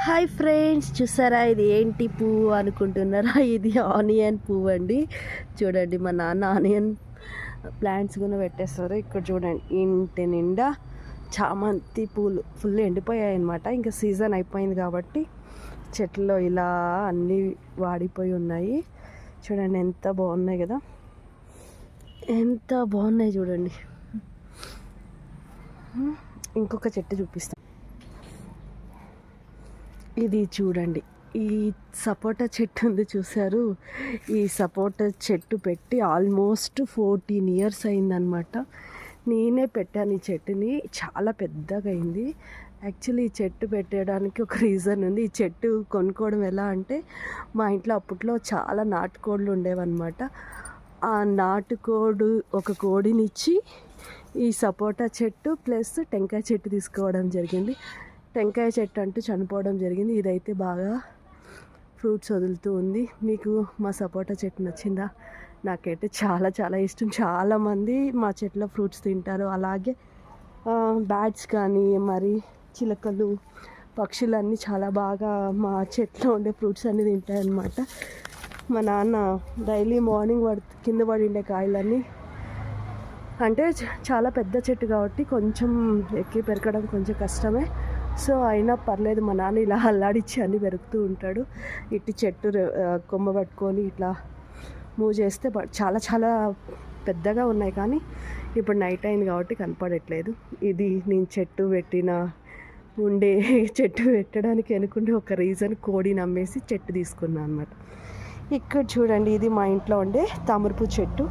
Hi friends, చూసారా ఇది ఏంటి పువ్వు అనుకుంటున్నారా? ఇది ఆనియన్ పువ్వు అండి. చూడండి, మా నాన్న ఆనియన్ ప్లాంట్స్ కూడా పెట్టేస్తారు. ఇక్కడ చూడండి, ఇంటి నిండా చామంతి పూలు ఫుల్ ఎండిపోయాయి అన్నమాట. ఇంకా సీజన్ అయిపోయింది కాబట్టి చెట్లు ఇలా అన్నీ వాడిపోయి ఉన్నాయి. చూడండి ఎంత బాగున్నాయి కదా, ఎంత బాగున్నాయి చూడండి. ఇంకొక చెట్టు చూపిస్తాను. ఇది చూడండి, ఈ సపోటా చెట్టు ఉంది చూసారు. ఈ సపోటా చెట్టు పెట్టి ఆల్మోస్ట్ 14 years అయిందనమాట. నేనే పెట్టాను ఈ చెట్టుని, చాలా పెద్దగా అయింది. యాక్చువల్లీ ఈ చెట్టు పెట్టడానికి ఒక రీజన్ ఉంది. ఈ చెట్టు కొనుక్కోవడం ఎలా అంటే, మా ఇంట్లో అప్పట్లో చాలా నాటుకోళ్ళు ఉండేవన్నమాట. ఆ నాటుకోడు ఒక కోడినిచ్చి ఈ సపోటా చెట్టు ప్లస్ టెంకాయ చెట్టు తీసుకోవడం జరిగింది. టెంకాయ చెట్టు అంటూ చనిపోవడం జరిగింది. ఇదైతే బాగా ఫ్రూట్స్ వదులుతూ ఉంది. మీకు మా సపోటా చెట్టు నచ్చిందా? నాకైతే చాలా చాలా ఇష్టం. చాలామంది మా చెట్లో ఫ్రూట్స్ తింటారు. అలాగే బ్యాట్స్ కానీ మరి చిలకలు పక్షులన్నీ చాలా బాగా మా చెట్లో ఉండే ఫ్రూట్స్ అన్నీ తింటాయి అన్నమాట. మా నాన్న డైలీ మార్నింగ్ కింద పడి ఉండే కాయలన్నీ, అంటే చాలా పెద్ద చెట్టు కాబట్టి కొంచెం ఎక్కి పెరగడం కొంచెం కష్టమే. సో అయినా పర్లేదు, మా నాన్న ఇలా అల్లాడిచ్చి అన్నీ పెరుగుతూ ఉంటాడు. ఇటు చెట్టు కొమ్మ పట్టుకొని ఇట్లా మూవ్ చేస్తే చాలా చాలా పెద్దగా ఉన్నాయి. కానీ ఇప్పుడు నైట్ అయింది కాబట్టి కనపడట్లేదు. ఇది నేను చెట్టు పెట్టడానికి అనుకుంటే ఒక రీజన్, కోడిని అమ్మేసి చెట్టు తీసుకున్నాను అనమాట. ఇక్కడ చూడండి, ఇది మా ఇంట్లో ఉండే తామరపు చెట్టు.